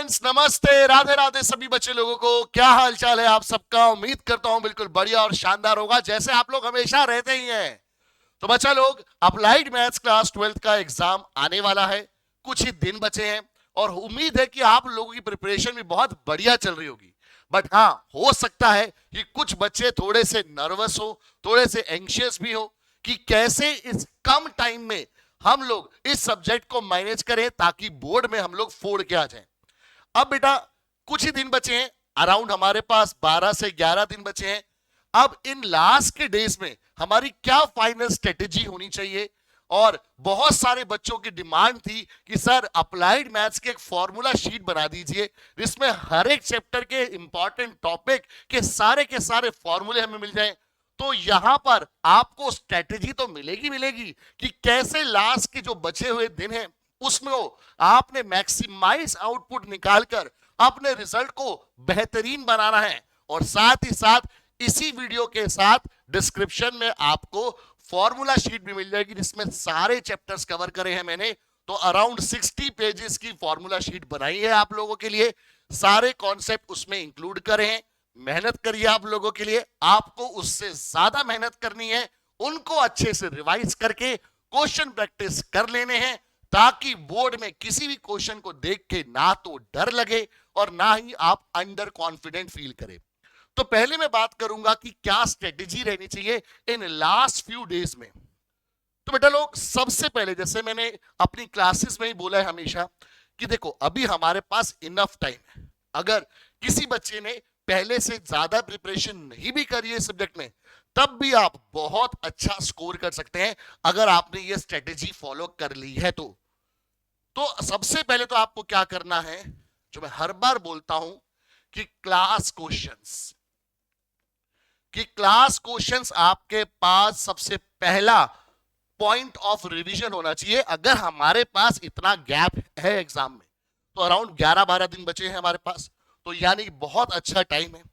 Friends, नमस्ते, राधे राधे सभी बच्चे लोगों को। क्या हाल चाल है आप सबका? उम्मीद करता हूं बिल्कुल बढ़िया और शानदार होगा, जैसे आप लोग हमेशा रहते ही हैं। तो बच्चा लोग, अप्लाइड मैथ्स क्लास 12th का एग्जाम आने वाला है। कुछ ही दिन बचे हैं और उम्मीद है कि आप लोगों की प्रिपरेशन भी बहुत बढ़िया चल रही होगी। बट हाँ, हो सकता है कि कुछ बच्चे थोड़े से नर्वस हो, थोड़े से एंशियस भी हो कि कैसे इस कम टाइम में हम लोग इस सब्जेक्ट को मैनेज करें ताकि बोर्ड में हम लोग फोड़ के आ जाएं। अब बेटा, कुछ ही दिन बचे हैं, अराउंड हमारे पास 12 से 11 दिन बचे हैं। अब इन लास्ट के डेज में हमारी क्या फाइनल स्ट्रेटेजी होनी चाहिए? और बहुत सारे बच्चों की डिमांड थी कि सर अप्लाइड मैथ्स के एक फॉर्मूला शीट बना दीजिए जिसमें हर एक चैप्टर के इंपॉर्टेंट टॉपिक के सारे फॉर्मूले हमें मिल जाएं। तो यहां पर आपको स्ट्रेटेजी तो मिलेगी मिलेगी कि कैसे लास्ट के जो बचे हुए दिन हैं उसमें आपने मैक्सिमाइज आउटपुट निकालकर अपने रिजल्ट को बेहतरीन बनाना है। और साथ ही साथ इसी वीडियो के साथ डिस्क्रिप्शन में आपको फॉर्मूला शीट भी मिल जाएगी जिसमें सारे चैप्टर्स कवर करे हैं मैंने। तो अराउंड 60 पेजेस की फॉर्मूला शीट बनाई है आप लोगों के लिए, सारे कॉन्सेप्ट उसमें इंक्लूड करे हैं। मेहनत करिए आप लोगों के लिए, आपको उससे ज्यादा मेहनत करनी है, उनको अच्छे से रिवाइज करके क्वेश्चन प्रैक्टिस कर लेने हैं ताकि बोर्ड में किसी भी क्वेश्चन को देख के ना तो डर लगे और ना ही आप अंडर कॉन्फिडेंट फील करें। तो पहले मैं बात करूंगा कि क्या स्ट्रेटेजी रहनी चाहिए इन लास्ट फ्यू डेज में। तो बेटा लोग, सबसे पहले जैसे मैंने अपनी क्लासेस में ही बोला है हमेशा कि देखो अभी हमारे पास इनफ टाइम है। अगर किसी बच्चे ने पहले से ज्यादा प्रिपरेशन नहीं भी करी है सब्जेक्ट में, तब भी आप बहुत अच्छा स्कोर कर सकते हैं अगर आपने ये स्ट्रेटेजी फॉलो कर ली है। तो सबसे पहले तो आपको क्या करना है, जो मैं हर बार बोलता हूं कि क्लास क्वेश्चंस आपके पास सबसे पहला पॉइंट ऑफ रिवीजन होना चाहिए। अगर हमारे पास इतना गैप है एग्जाम में, तो अराउंड 11-12 दिन बचे हैं हमारे पास, तो यानी बहुत अच्छा टाइम है।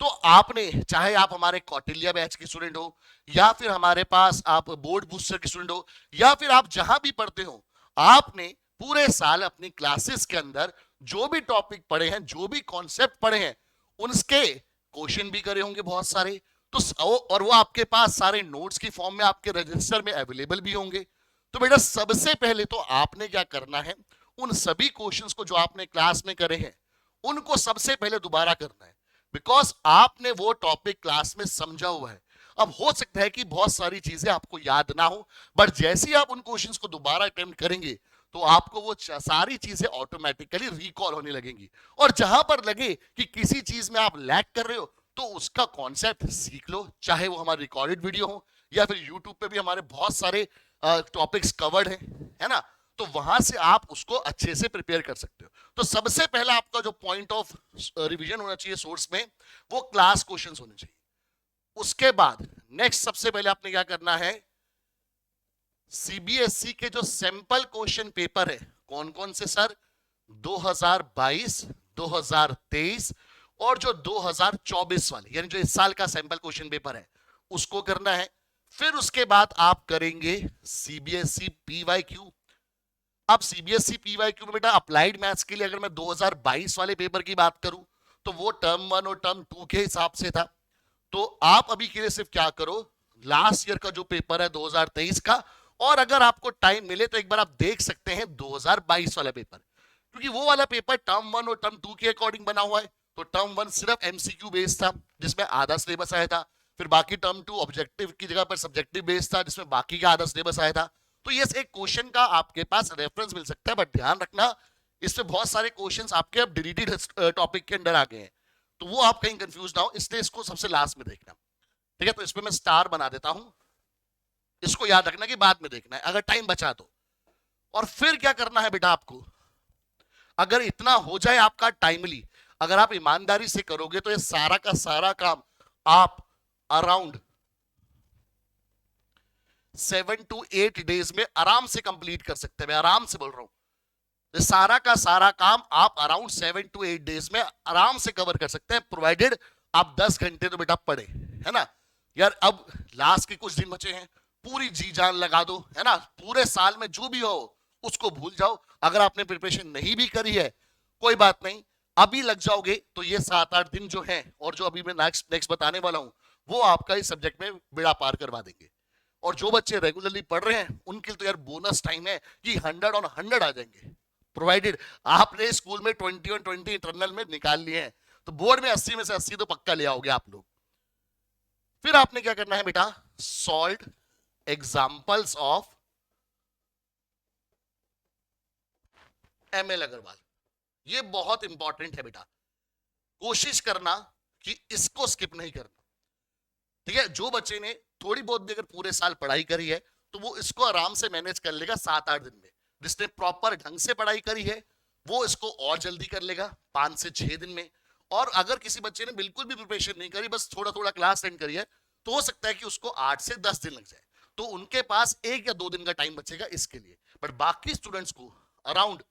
तो आपने, चाहे आप हमारे कौटिल्य बैच के स्टूडेंट हो या फिर हमारे पास आप बोर्ड बूस्टर के स्टूडेंट हो या फिर आप जहां भी पढ़ते हो, आपने पूरे साल अपनी क्लासेस के अंदर जो भी टॉपिक पढ़े हैं, जो भी कॉन्सेप्ट पढ़े हैं, उनके क्वेश्चन भी करे होंगे बहुत सारे। तो और वो आपके पास सारे नोट्स की फॉर्म में आपके रजिस्टर में अवेलेबल भी होंगे। तो बेटा सबसे पहले तो आपने क्या करना है, उन सभी क्वेश्चंस को जो आपने क्लास में करे हैं उनको सबसे पहले दोबारा करना है, बिकॉज आपने वो टॉपिक क्लास में समझा हुआ है। अब हो सकता है कि बहुत सारी चीजें आपको याद ना हो, बट जैसे ही आप उन क्वेश्चंस को दोबारा अटेम्प्ट करेंगे तो आपको वो सारी चीजें ऑटोमेटिकली रिकॉल होने लगेंगी। और जहां पर लगे कि किसी चीज में आप लैग कर रहे हो, तो उसका कॉन्सेप्ट सीख लो, चाहे वो हमारी रिकॉर्डेड वीडियो हो या फिर यूट्यूब पे भी हमारे बहुत सारे टॉपिक्स कवर्ड हैं, है ना। तो वहां से आप उसको अच्छे से प्रिपेयर कर सकते हो। तो सबसे पहला आपका जो पॉइंट ऑफ रिवीजन होना चाहिए सोर्स में, वो क्लास क्वेश्चंस होने चाहिए। उसके बाद नेक्स्ट सबसे पहले आपने क्या करना है, सीबीएसई के जो सैंपल क्वेश्चन पेपर है, कौन कौन से सर, 2022, 2023 और जो 2024 वाले, यानी जो इस साल का सैंपल क्वेश्चन पेपर है, उसको करना है। फिर उसके बाद आप करेंगे सीबीएसई पीवाईक्यू। अब सीबीएसई पीवाईक्यू में बेटा अप्लाइड मैथ्स के लिए अगर मैं 2022 वाले पेपर की बात करूं, तो वो टर्म 1 और टर्म 2 के हिसाब से था। तो आप अभी के लिए सिर्फ क्या करो, लास्ट ईयर का जो पेपर है 2023 का, और अगर आपको टाइम मिले तो एक बार आप देख सकते हैं 2022 वाला पेपर, क्योंकि वो वाला पेपर टर्म 1 और टर्म 2 के अकॉर्डिंग बना हुआ है। तो टर्म 1 सिर्फ एमसीक्यू बेस्ड था जिसमें आधा सिलेबस आया था, फिर बाकी टर्म 2 ऑब्जेक्टिव की जगह पर सब्जेक्टिव बेस्ड था जिसमें बाकी का आधा सिलेबस आया था। तो ये एक क्वेश्चन का आपके पास रेफरेंस मिल सकता है, बट ध्यान रखना इसमें बहुत सारे क्वेश्चंस आपके अब डिलीटेड टॉपिक के अंदर आ गए हैं, तो वो आप कहीं कंफ्यूज ना हो, इसलिए इसको सबसे लास्ट में देखना। ठीक है, तो इसमें मैं स्टार बना देता हूं, इसको याद रखना कि बाद में देखना है अगर टाइम बचा तो। और फिर क्या करना है बेटा आपको, अगर इतना हो जाए आपका टाइमली, अगर आप ईमानदारी से करोगे तो ये सारा का सारा काम आप अराउंड 7 to 8 डेज में आराम से कंप्लीट कर सकते हैं। मैं आराम से बोल रहा हूं, सारा का सारा काम आप अराउंड 7 to 8 डेज में आराम से कवर कर सकते हैं, प्रोवाइडेड आप 10 घंटे तो बेटा पढ़े, है ना यार। अब लास्ट के कुछ दिन बचे हैं, पूरी जी जान लगा दो, है ना। पूरे साल में जो भी हो उसको भूल जाओ। अगर आपने प्रिपरेशन नहीं भी करी है, कोई बात नहीं, अभी लग जाओगे तो ये 7-8 दिन जो है और जो अभी मैं नेक्स्ट बताने वाला हूं वो आपका इस सब्जेक्ट में बेड़ा पार करवा देंगे। और जो बच्चे रेगुलरली पढ़ रहे हैं उनके लिए तो यार बोनस टाइम है कि 100 आ जाएंगे, प्रोवाइडेड आपने स्कूल में 20 इंटरनल में निकाल लिए हैं, तो बोर्ड में 80 में से 80 तो पक्का ले आओगे आप लोग। फिर आपने क्या करना है बेटा, solve examples of ML Agarwal. ये बहुत इंपॉर्टेंट है बेटा, कोशिश करना कि इसको स्किप नहीं करना। ठीक है, जो बच्चे ने थोड़ी बहुत भी अगर पूरे साल पढ़ाई करी है तो वो इसको आराम से मैनेज कर लेगा 7-8 दिन में। जिसने प्रॉपर ढंग से पढ़ाई करी है वो इसको और जल्दी कर लेगा 5 से 6 दिन में। और अगर किसी बच्चे ने बिल्कुल भी प्रिपरेशन नहीं करी, बस थोड़ा थोड़ा क्लास अटेंड करी है, तो हो सकता है कि उसको 8 से 10 दिन लग जाए, तो उनके पास 1 या 2 दिन का टाइम बचेगा इसके लिए। बट बाकी स्टूडेंट्स को अराउंड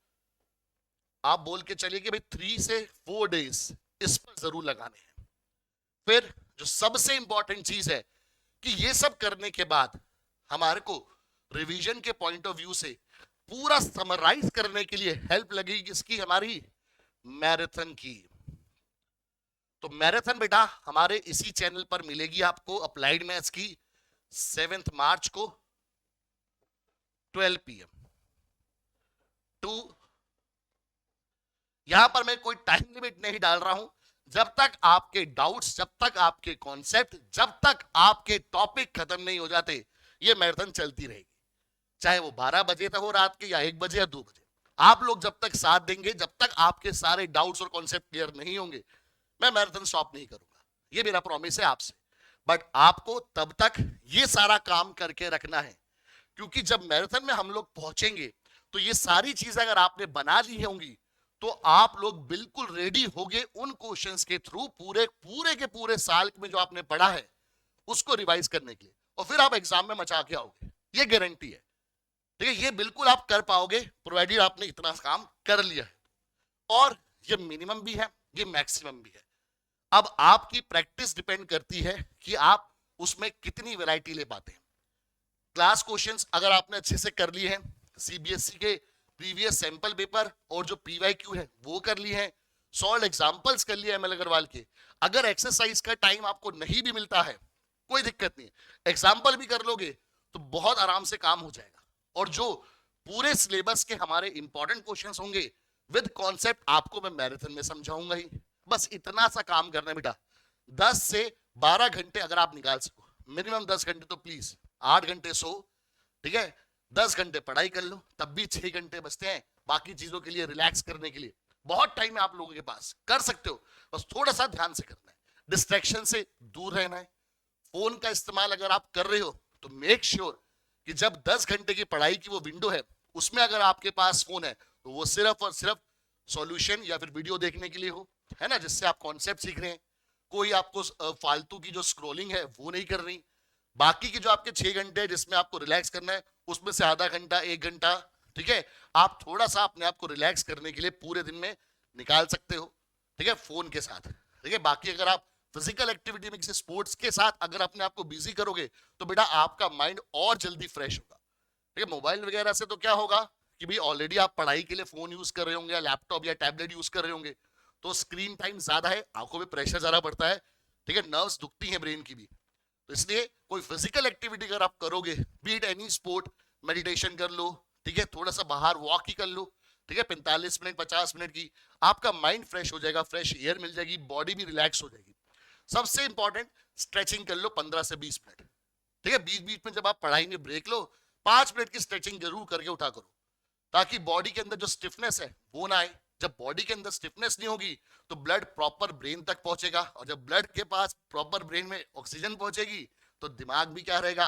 आप बोल के चलिए कि भाई 3 से 4 डेज इस पर जरूर लगाने हैं। फिर जो सबसे इंपॉर्टेंट चीज है कि ये सब करने के बाद हमारे को रिवीजन के पॉइंट ऑफ व्यू से पूरा समराइज करने के लिए हेल्प लगेगी इसकी, हमारी मैराथन की। तो मैराथन बेटा हमारे इसी चैनल पर मिलेगी आपको, अप्लाइड मैथ्स की 7 मार्च को 12 PM टू। यहां पर मैं कोई टाइम लिमिट नहीं डाल रहा हूं, जब तक आपके डाउट्स, जब तक आपके कॉन्सेप्ट, जब तक आपके टॉपिक खत्म नहीं हो जाते ये मैराथन चलती रहेगी। चाहे वो 12 बजे तक हो रात के, या 1 बजे या 2 बजे। आप लोग जब तक साथ देंगे, जब तक आपके सारे डाउट्स और कॉन्सेप्ट क्लियर नहीं होंगे, मैं मैराथन स्टॉप नहीं करूंगा, ये मेरा प्रॉमिस है आपसे। बट आपको तब तक ये सारा काम करके रखना है, क्योंकि जब मैराथन में हम लोग पहुंचेंगे तो ये सारी चीजें अगर आपने बना ली होंगी तो आप लोग बिल्कुल रेडी होगे उन क्वेश्चंस के थ्रू पूरे के पूरे साल में जो आपने पढ़ा है उसको रिवाइज करने के लिए, और फिर आप एग्जाम में मचा के आओगे, ये गारंटी है। ठीक है, ये बिल्कुल आप कर पाओगे प्रोवाइडेड आपने इतना काम कर लिया है। और ये मिनिमम भी है, ये मैक्सिमम भी है। अब आपकी प्रैक्टिस डिपेंड करती है कि आप उसमें कितनी वैरायटी ले पाते हैं। क्लास क्वेश्चंस अगर आपने अच्छे से कर लिए हैं, सीबीएसई के प्रीवियस सैंपल पेपर और जो पीवाईक्यू है वो कर लिए हैं, सॉल्व एग्जांपल्स कर लिए एमएल अग्रवाल के। अगर एक्सरसाइज का टाइम आपको नहीं भी मिलता है कोई दिक्कत नहीं, एग्जाम्पल भी कर लोगे तो बहुत आराम से काम हो जाएगा। और जो पूरे सिलेबस के हमारे इंपॉर्टेंट क्वेश्चंस होंगे विद कॉन्सेप्ट आपको मैं मैराथन में समझाऊंगा ही। बस इतना सा काम करना है बेटा। 10 से 12 घंटे अगर आप निकाल सको, मिनिमम 10 घंटे तो प्लीज, 8 घंटे सो, ठीक है, 10 घंटे पढ़ाई कर लो, तब भी 6 घंटे बचते हैं बाकी चीजों के लिए, रिलैक्स करने के लिए। बहुत टाइम है आप लोगों के पास, कर सकते हो, बस थोड़ा सा ध्यान से करना है, डिस्ट्रैक्शन से दूर रहना है। फोन का इस्तेमाल अगर आप कर रहे हो तो मेक श्योर कि जब 10 घंटे की पढ़ाई की वो विंडो है उसमें अगर आपके पास फोन है तो वो सिर्फ और सिर्फ सॉल्यूशन या फिर वीडियो देखने के लिए हो, है ना, जिससे आप कॉन्सेप्ट सीख रहे हैं। कोई आपको फालतू की जो स्क्रोलिंग है वो नहीं कर रही। बाकी की जो आपके 6 घंटे जिसमें आपको रिलैक्स करना है उसमें से आधा घंटा 1 घंटा, ठीक है, आप थोड़ा सा अपने आप को रिलैक्स करने के लिए पूरे दिन में निकाल सकते हो, ठीक है, फोन के साथ। ठीक है, बाकी अगर आप फिजिकल एक्टिविटी में किसी स्पोर्ट्स के साथ अगर अपने आप को बिजी करोगे तो बेटा आपका माइंड और जल्दी फ्रेश होगा। ठीक है, मोबाइल वगैरह से तो क्या होगा कि भाई ऑलरेडी आप पढ़ाई के लिए फोन यूज कर रहे होंगे या लैपटॉप या टैबलेट यूज कर रहे होंगे, तो स्क्रीन टाइम ज्यादा है, आंखों पे प्रेशर ज्यादा पड़ता है, ठीक है, नर्व्स दुखती हैं ब्रेन की भी। तो इसलिए कोई फिजिकल एक्टिविटी अगर आप करोगे, बीट एनी स्पोर्ट, मेडिटेशन कर लो, ठीक है, थोड़ा सा बाहर वॉक ही कर लो, ठीक है, 45 मिनट 50 मिनट की, आपका माइंड फ्रेश हो जाएगा, फ्रेश एयर मिल जाएगी, बॉडी भी रिलैक्स हो जाएगी। सबसे इंपॉर्टेंट स्ट्रेचिंग कर लो 15 से 20 मिनट, ठीक है, बीच बीच में जब आप पढ़ाई में ब्रेक लो 5 मिनट की स्ट्रेचिंग जरूर करके उठा करो, ताकि बॉडी के अंदर जो स्टिफनेस है वो ना आए। जब बॉडी के अंदर स्टिफनेस नहीं होगी तो ब्लड प्रॉपर ब्रेन तक पहुंचेगा, और जब ब्लड के पास प्रॉपर ब्रेन में ऑक्सीजन पहुंचेगी तो दिमाग भी क्या रहेगा,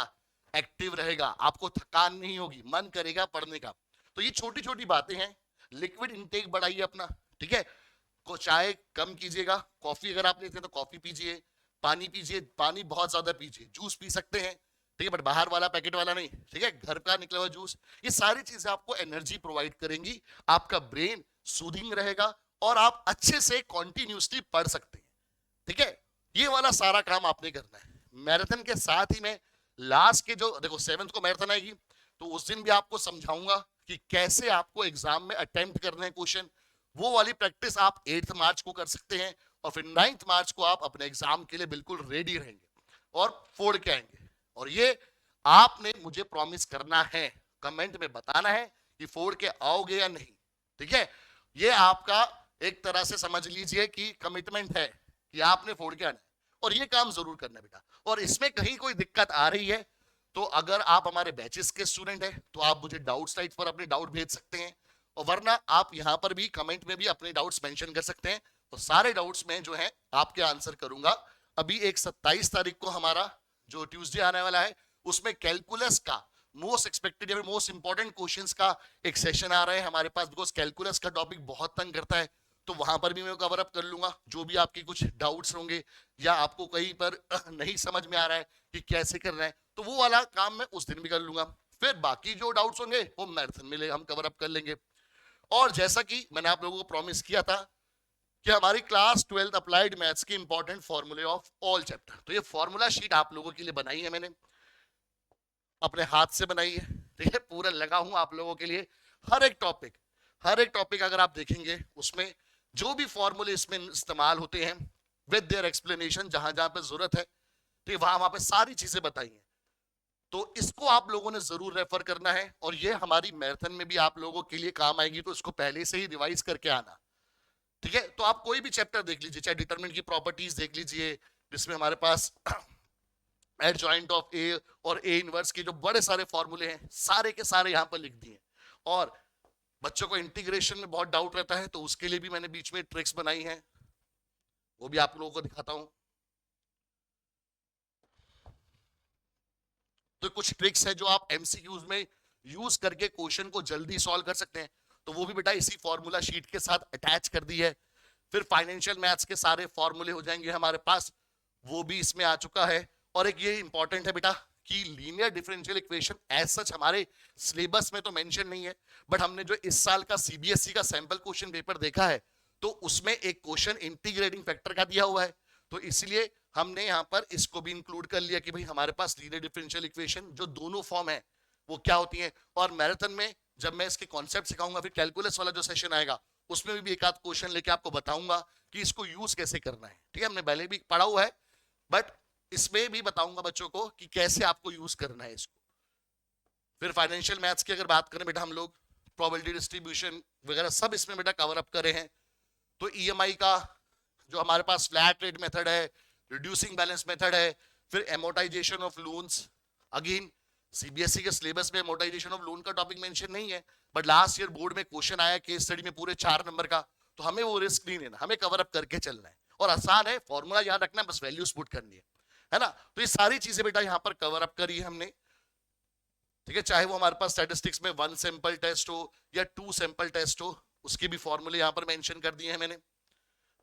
एक्टिव रहेगा, आपको थकान नहीं होगी, मन करेगा पढ़ने का। तो ये छोटी छोटी बातें हैं। लिक्विड इंटेक बढ़ाइए अपना, ठीक है, को चाय कम कीजिएगा, कॉफी अगर आप लेते हैं तो कॉफी पीजिए, पानी पीजिए, पानी बहुत ज्यादा पीजिए, जूस पी सकते हैं, ठीक है, बट बाहर वाला पैकेट वाला नहीं, ठीक है, घर का निकला हुआ जूस। ये सारी चीजें आपको एनर्जी प्रोवाइड करेंगी, आपका ब्रेन सूदिंग रहेगा और आप अच्छे से कॉन्टिन्यूसली पढ़ सकते हैं। ठीक है, ये वाला सारा काम आपने करना है। मैराथन के साथ ही मैं लास्ट के जो देखो 7th को मैराथन आएगी तो उस दिन भी आपको समझाऊंगा कि कैसे आपको एग्जाम में अटेम्प्ट करने हैं क्वेश्चन, वो वाली प्रैक्टिस आप 8 मार्च को कर सकते हैं और फिर 9 मार्च को आप अपने एग्जाम के लिए बिल्कुल रेडी रहेंगे और फोड़ के आएंगे। और ये आपने मुझे प्रॉमिस करना है, कमेंट में बताना है कि फोड़ के आओगे या नहीं, ठीक है। ये आपका एक तरह से समझ लीजिए कि कमिटमेंट है कि आपने फोड़ के आना है और ये काम जरूर करना है बेटा। और इसमें कहीं कोई दिक्कत आ रही है तो अगर आप हमारे बैचेस के स्टूडेंट हैं तो आप मुझे डाउट साइट पर अपने डाउट भेज सकते हैं, और वरना आप यहाँ पर भी कमेंट में भी अपने डाउट्स मेंशन कर सकते हैं। तो सारे डाउट्स में जो है आपके आंसर करूंगा। अभी एक 27 तारीख को हमारा जो ट्यूसडे आने वाला है उसमें कैलकुलस का मोस्ट एक्सपेक्टेड या मोस्ट इंपॉर्टेंट क्वेश्चंस का एक सेशन आ रहा है हमारे पास, बिकॉज कैलकुलस का टॉपिक बहुत तंग करता है। तो वहां पर भी मैं कवर अप कर लूंगा जो भी आपके कुछ डाउट्स होंगे या आपको कहीं पर नहीं समझ में आ रहा है कि कैसे करना है, तो वो वाला काम मैं उस दिन भी कर लूंगा। फिर बाकी जो डाउट्स होंगे वो मैराथन में हम कवर अप कर लेंगे। और जैसा कि मैंने आप लोगों को प्रॉमिस किया था कि हमारी क्लास 12th अप्लाइड मैथ्स के इंपॉर्टेंट फॉर्मूले ऑफ ऑल चैप्टर, तो ये फॉर्मूला शीट आप लोगों के लिए बनाई है मैंने, अपने हाथ से बनाई है, ठीक है। पूरा लगा हूं आप लोगों के लिए। हर एक टॉपिक अगर आप देखेंगे उसमें जो भी फॉर्मूले इसमें इस्तेमाल होते हैं विद देयर एक्सप्लेनेशन, जहां जहां पे जरूरत है, तो वहां पे सारी चीजें बताई हैं। तो इसको आप लोगों ने जरूर रेफर करना है और ये हमारी मैराथन में भी आप लोगों के लिए काम आएगी, तो इसको पहले से ही रिवाइज करके आना, ठीक है। तो आप कोई भी चैप्टर देख लीजिए, चाहे डिटरमिनेंट की प्रॉपर्टीज देख लीजिए जिसमें हमारे पास एडजॉइंट ऑफ ए और ए इनवर्स के जो बड़े सारे फॉर्मूले हैं सारे के सारे यहां पर लिख दिए। और बच्चों को इंटीग्रेशन में बहुत डाउट रहता है तो उसके लिए भी मैंने बीच में ट्रिक्स बनाई हैं, वो भी आप लोगों को दिखाता हूं। तो कुछ ट्रिक्स है जो आप एमसीक्यूज में यूज करके क्वेश्चन को जल्दी सॉल्व कर सकते हैं, तो वो भी बेटा इसी फॉर्मूला शीट के साथ अटैच कर दी है। फिर फाइनेंशियल मैथ्स के सारे फॉर्मूले हो जाएंगे हमारे पास, वो भी इसमें आ चुका है। और एक ये इंपॉर्टेंट है बेटा कि linear differential equation as such हमारे सिलेबस में तो मेंशन नहीं है, बट हमने जो इस साल का सीबीएसई का सैंपल क्वेश्चन पेपर देखा है तो उसमें एक क्वेश्चन इंटीग्रेटिंग फैक्टर का दिया हुआ है, तो इसलिए हमने यहाँ पर इसको भी इंक्लूड कर लिया कि भाई हमारे पास लीनियर डिफरेंशियल इक्वेशन जो दोनों फॉर्म है वो क्या होती है। और मैराथन में जब मैं इसके कॉन्सेप्ट सिखाऊंगा, फिर कैलकुलस वाला जो सेशन आएगा उसमें भी एक आध क्वेश्चन लेके आपको बताऊंगा कि इसको यूज कैसे करना है, ठीक है। हमने पहले भी पढ़ा हुआ है बट इसमें भी बताऊंगा बच्चों को कि कैसे आपको यूज करना है इसको। फिर फाइनेंशियल मैथ्स की अगर बात करें बेटा, हम लोग प्रोबेबिलिटी डिस्ट्रीब्यूशन वगैरह सब इसमें बेटा कवर अप करे हैं। तो ईएमआई का जो हमारे पास फ्लैट रेट मेथड है, रिड्यूसिंग बैलेंस मेथड है, फिर amortisation of loans, again CBSE के सिलेबस में एमोटाइजेशन ऑफ लोन का टॉपिक मेंशन नहीं है, बट लास्ट ईयर बोर्ड में क्वेश्चन आया केस स्टडी में पूरे 4 नंबर का, तो हमें वो रिस्क नहीं लेना, हमें कवर अप करके चलना है। और आसान है, फॉर्मूला याद रखना, बस वैल्यूज पुट करनी है ना। तो ये सारी चीजें बेटा यहाँ पर कवर अप करी है हमने, ठीक है। चाहे वो हमारे पास स्टैटिस्टिक्स में 1 सैंपल टेस्ट हो या 2 सैंपल टेस्ट हो, उसके भी फॉर्मूले यहाँ पर मेंशन कर दिए हैं मैंने।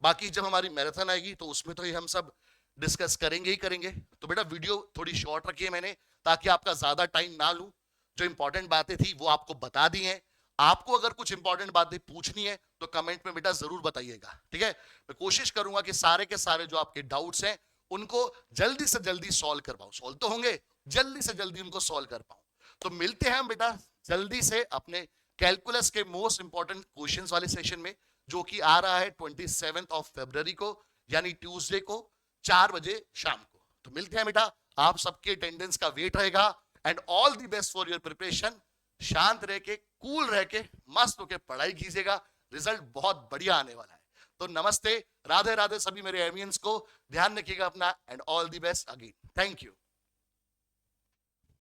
बाकी जब हमारी मैराथन आएगी तो उसमें तो ये हम सब डिस्कस करेंगे ही करेंगे। तो बेटा वीडियो थोड़ी शॉर्ट रखी है मैंने ताकि आपका ज्यादा टाइम ना लूं, जो इंपॉर्टेंट बातें थी वो आपको बता दी हैं। आपको अगर कुछ इंपॉर्टेंट बातें पूछनी है तो कमेंट में बेटा जरूर बताइएगा, ठीक है। मैं कोशिश करूंगा कि सारे के सारे जो आपके डाउट्स हैं उनको जल्दी से जल्दी सॉल्व कर पाऊं, सॉल्व तो होंगे, जल्दी से जल्दी उनको सॉल्व कर पाऊं। तो मिलते हैं हम बेटा जल्दी से अपने कैलकुलस के मोस्ट इंपॉर्टेंट क्वेश्चंस वाले सेशन में, जो कि आ रहा है 27 फरवरी को, यानी ट्यूसडे को 4 बजे शाम को। तो मिलते हैं बेटा, आप सबके अटेंडेंस का वेट रहेगा। And all the best for your preparation. शांत रह के, कूल रह के, मस्त होके पढ़ाई कीजिएगा, रिजल्ट बहुत बढ़िया आने वाला है। तो नमस्ते, राधे राधे सभी मेरे एवियंस को, ध्यान रखिएगा अपना, and all the best again. Thank you.